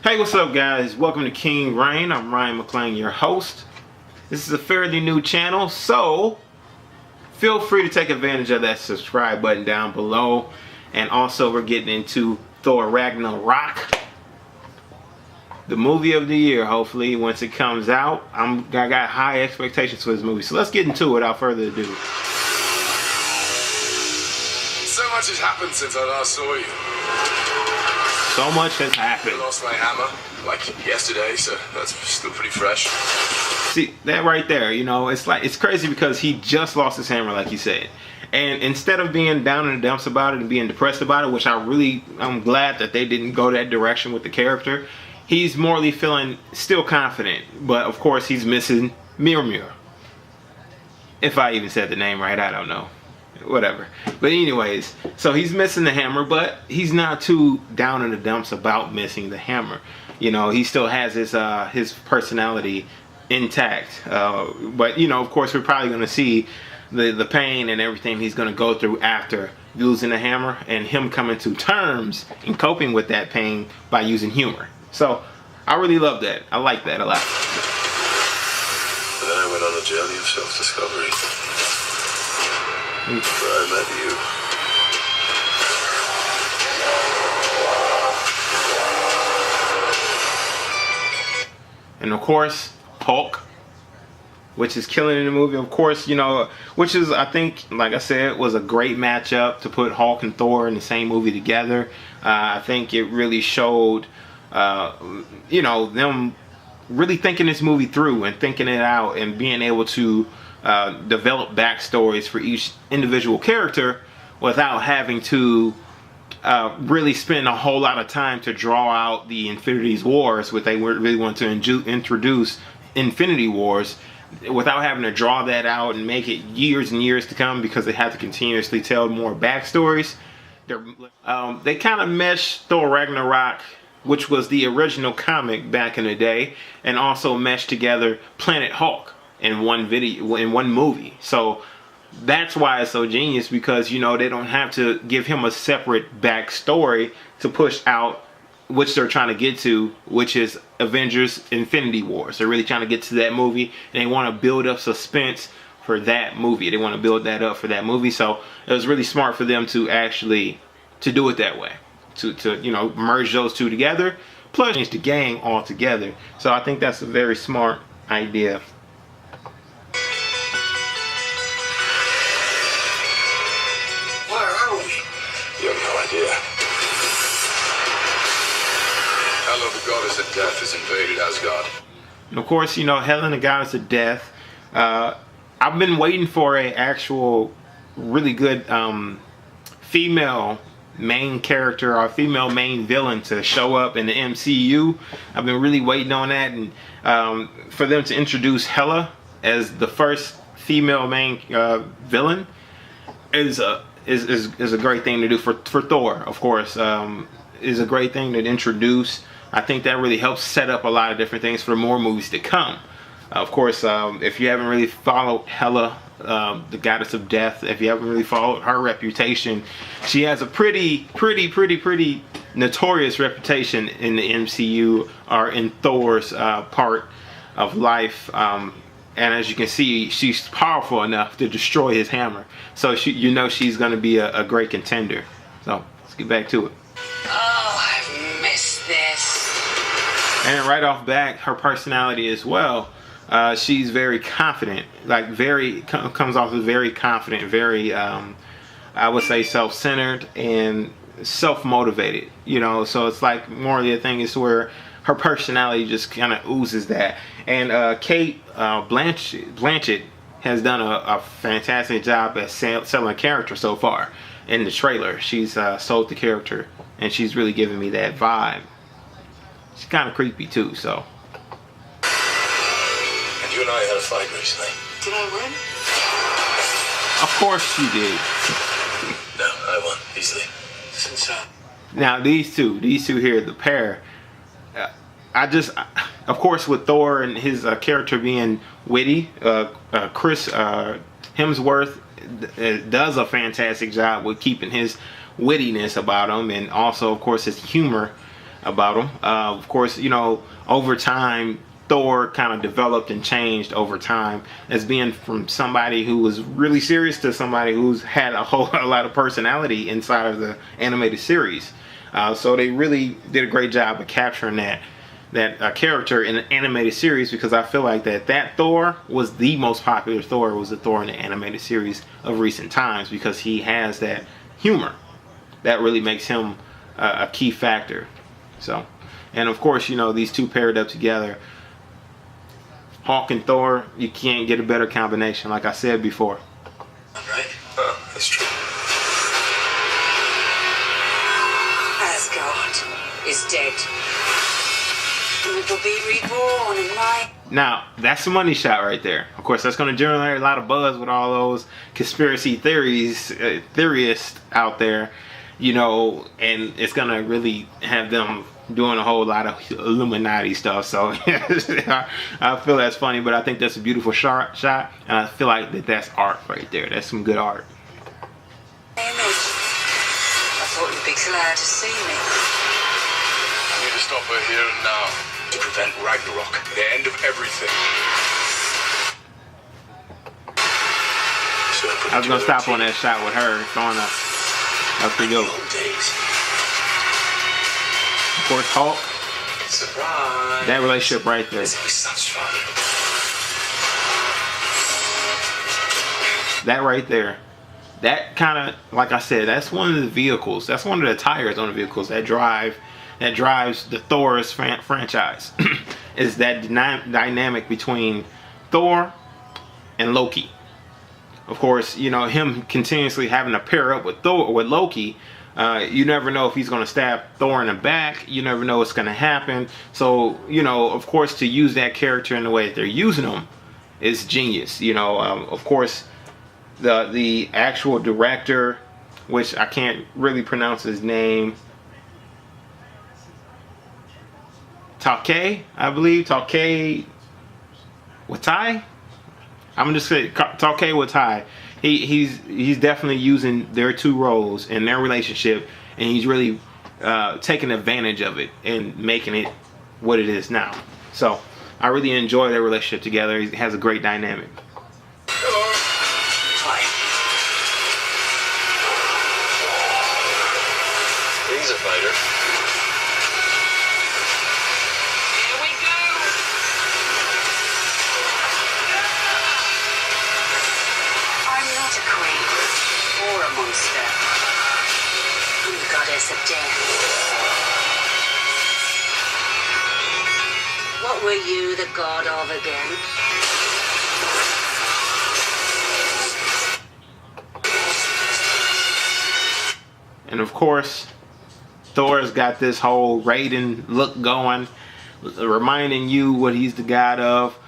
Hey, what's up guys? Welcome to King Reign. I'm Ryan McClain, your host. This is a fairly new channel, so feel free to take advantage of that subscribe button down below. And also we're getting into Thor Ragnarok, the movie of the year, hopefully, once it comes out. I got high expectations for this movie, so let's get into it without further ado. So much has happened since I last saw you. So much has happened. I lost my hammer, like yesterday, so that's still pretty fresh. See, that right there, you know, it's crazy because he just lost his hammer, like you said. And instead of being down in the dumps about it and being depressed about it, which I'm glad that they didn't go that direction with the character, he's morally feeling still confident. But of course, he's missing Mjolnir. If I even said the name right, I don't know. Whatever. But anyways, so he's missing the hammer, but he's not too down in the dumps about missing the hammer. You know, he still has his personality intact. But you know, of course, we're probably going to see the pain and everything he's going to go through after losing the hammer, and him coming to terms and coping with that pain by using humor. So I really love that. I like that a lot. Then I went on a journey of self-discovery. Where I met you. And of course, Hulk, which is killing in the movie. Of course, you know, which is, I think, like I said, was a great matchup to put Hulk and Thor in the same movie together. I think it really showed, you know, them really thinking this movie through and thinking it out and being able to develop backstories for each individual character without having to really spend a whole lot of time to draw out the Infinity Wars, what they really want to introduce Infinity Wars, without having to draw that out and make it years and years to come, because they have to continuously tell more backstories. They kind of meshed Thor Ragnarok, which was the original comic back in the day, and also meshed together Planet Hulk in one movie. So that's why it's so genius, because, you know, they don't have to give him a separate backstory to push out, which they're trying to get to, which is Avengers Infinity Wars. They're really trying to get to that movie, and they want to build up suspense for that movie. They want to build that up for that movie. So it was really smart for them to actually do it that way, to you know, merge those two together, plus change the gang all together. So I think that's a very smart idea. Hela, the goddess of death, has invaded Asgard. And of course, you know, Hela, the goddess of death. I've been waiting for a actual really good female main character or female main villain to show up in the MCU. I've been really waiting on that, and for them to introduce Hela as the first female main villain is a great thing to do for Thor. Of course, is a great thing to introduce. I think that really helps set up a lot of different things for more movies to come. Of course, if you haven't really followed Hela, the goddess of death, if you haven't really followed her reputation, she has a pretty notorious reputation in the MCU, or in Thor's part of life. And as you can see, she's powerful enough to destroy his hammer. So you know she's going to be a great contender. So let's get back to it. Oh, I've missed this. And right off back, her personality as well. She's very confident, like comes off as very confident, very I would say self-centered and self-motivated. You know, so it's like more of the thing is where her personality just kind of oozes that. And Kate Blanchett has done a fantastic job at selling a character so far in the trailer. She's sold the character, and she's really giving me that vibe. She's kind of creepy too, so. And you and I had a fight recently. Did I win? Of course you did. No, I won easily. Since Now these two here, the pair. Of course, with Thor and his character being witty, Chris Hemsworth does a fantastic job with keeping his wittiness about him, and also, of course, his humor. about him. Of course, you know, over time, Thor kind of developed and changed over time as being from somebody who was really serious to somebody who's had a lot of personality inside of the animated series. So they really did a great job of capturing that character in an animated series, because I feel like that Thor was the most popular Thor, was the Thor in the animated series of recent times, because he has that humor that really makes him a key factor. So, and of course, you know, these two paired up together, Hulk and Thor, you can't get a better combination, like I said before. Right? That's true. Asgard is dead. And it will be reborn in my... Now, that's a money shot right there. Of course, that's going to generate a lot of buzz with all those conspiracy theorists out there, you know, and it's going to really have them doing a whole lot of Illuminati stuff. So I feel that's funny, but I think that's a beautiful shot, and I feel like that's art right there. That's some good art. image. I thought you'd be glad to see me. I need to stop her here and now to prevent Ragnarok, the end of everything. I was gonna stop on that shot with her throwing up. That's pretty good. Of course, Hulk. Surprise! That relationship right there. This is such fun. That right there. That kind of, like I said, that's one of the vehicles. That's one of the tires on the vehicles that drives the Thor's franchise. Is that dynamic between Thor and Loki. Of course, you know, him continuously having to pair up with Loki. You never know if he's going to stab Thor in the back. You never know what's going to happen. So, you know, of course, to use that character in the way that they're using him is genius. You know, of course, the actual director, which I can't really pronounce his name, Taika, I believe, Taika Waititi. I'm just saying Taika Waititi. He's definitely using their two roles and their relationship, and he's really taking advantage of it and making it what it is now. So I really enjoy their relationship together. It has a great dynamic. Hello. Hi. He's a fighter. Here we go! I'm not a queen or a monster. I'm the goddess of death. What were you the god of again? And of course, Thor's got this whole Raiden look going, reminding you what he's the god of.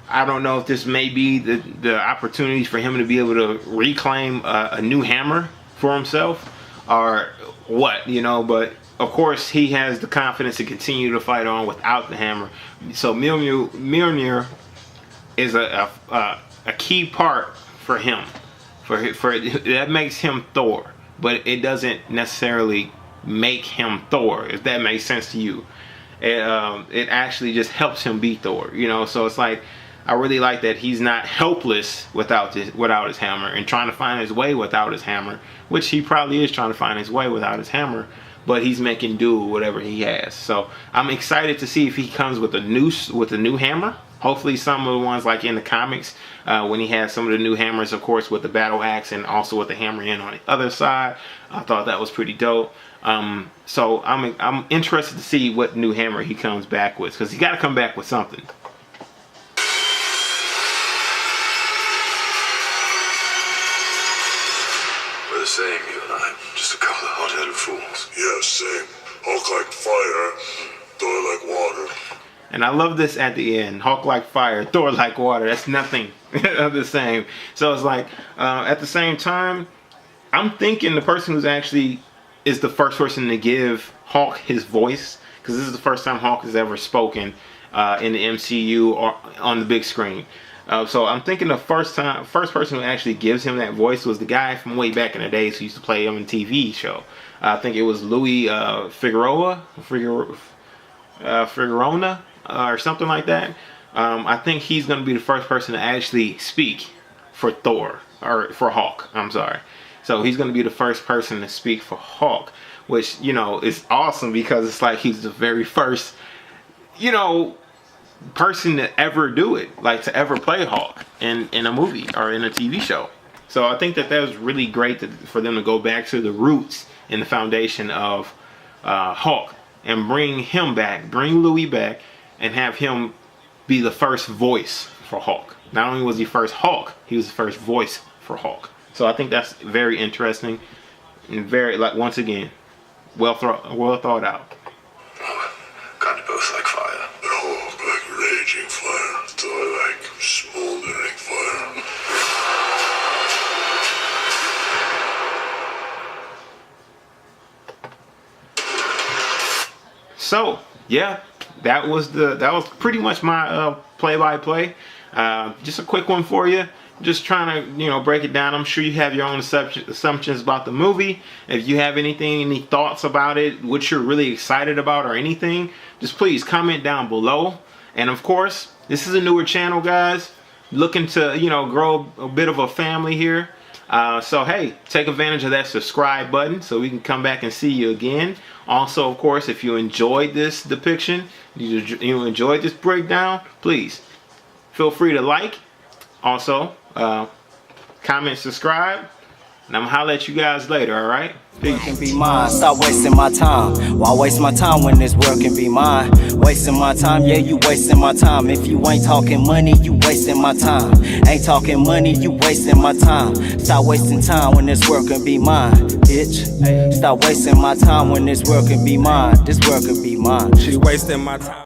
I don't know if this may be the opportunity for him to be able to reclaim a new hammer for himself or what, you know, but of course he has the confidence to continue to fight on without the hammer. So Mjolnir is a key part for him. For that makes him Thor, but it doesn't necessarily make him Thor, if that makes sense to you. It actually just helps him be Thor, you know. So it's like, I really like that he's not helpless without his hammer and trying to find his way without his hammer, which he probably is trying to find his way without his hammer, but he's making do with whatever he has. So I'm excited to see if he comes with a new hammer. Hopefully some of the ones like in the comics, when he has some of the new hammers, of course, with the battle axe and also with the hammer in on the other side. I thought that was pretty dope. So I'm interested to see what new hammer he comes back with, because he got to come back with something. We're the same, you and I. Just a couple of hot-headed fools. Yeah, same. Hulk like fire, Thor like water. And I love this at the end. Hulk like fire, Thor like water. That's nothing of the same. So it's like, at the same time, I'm thinking the person who's actually is the first person to give Hulk his voice, because this is the first time Hulk has ever spoken in the MCU or on the big screen. So I'm thinking the first person who actually gives him that voice was the guy from way back in the days who used to play him in TV show. I think it was Louis Figueroa. Figueroa or something like that. I think he's going to be the first person to actually speak for Thor, or for Hulk. I'm sorry. So he's going to be the first person to speak for Hulk, which, you know, is awesome because it's like he's the very first, you know, person to ever do it, like to ever play Hulk in a movie or in a TV show. So I think that was really great for them to go back to the roots and the foundation of Hulk and bring him back, bring Louis back, and have him be the first voice for Hulk. Not only was he first Hulk, he was the first voice for Hulk. So I think that's very interesting and very, like, once again, well thought out. Kind of both like fire. Oh, like raging fire. So I like smoldering fire. So yeah, that was pretty much my play-by-play. Just a quick one for you. Just trying to, you know, break it down. I'm sure you have your own assumptions about the movie. If you have any thoughts about it, what you're really excited about or anything, just please comment down below. And of course, this is a newer channel, guys. Looking to, you know, grow a bit of a family here. So hey, take advantage of that subscribe button so we can come back and see you again. Also, of course, if you enjoyed this depiction, you enjoyed this breakdown, please feel free to like. Also, comment, subscribe, and I'm gonna holler at you guys later, alright? Peace. Can be mine. Stop wasting my time. Why waste my time when this world can be mine? Wasting my time, yeah, you wasting my time. If you ain't talking money, you wasting my time. Ain't talking money, you wasting my time. Stop wasting time when this world can be mine, bitch. Stop wasting my time when this world can be mine. This world can be mine. She wasting my time.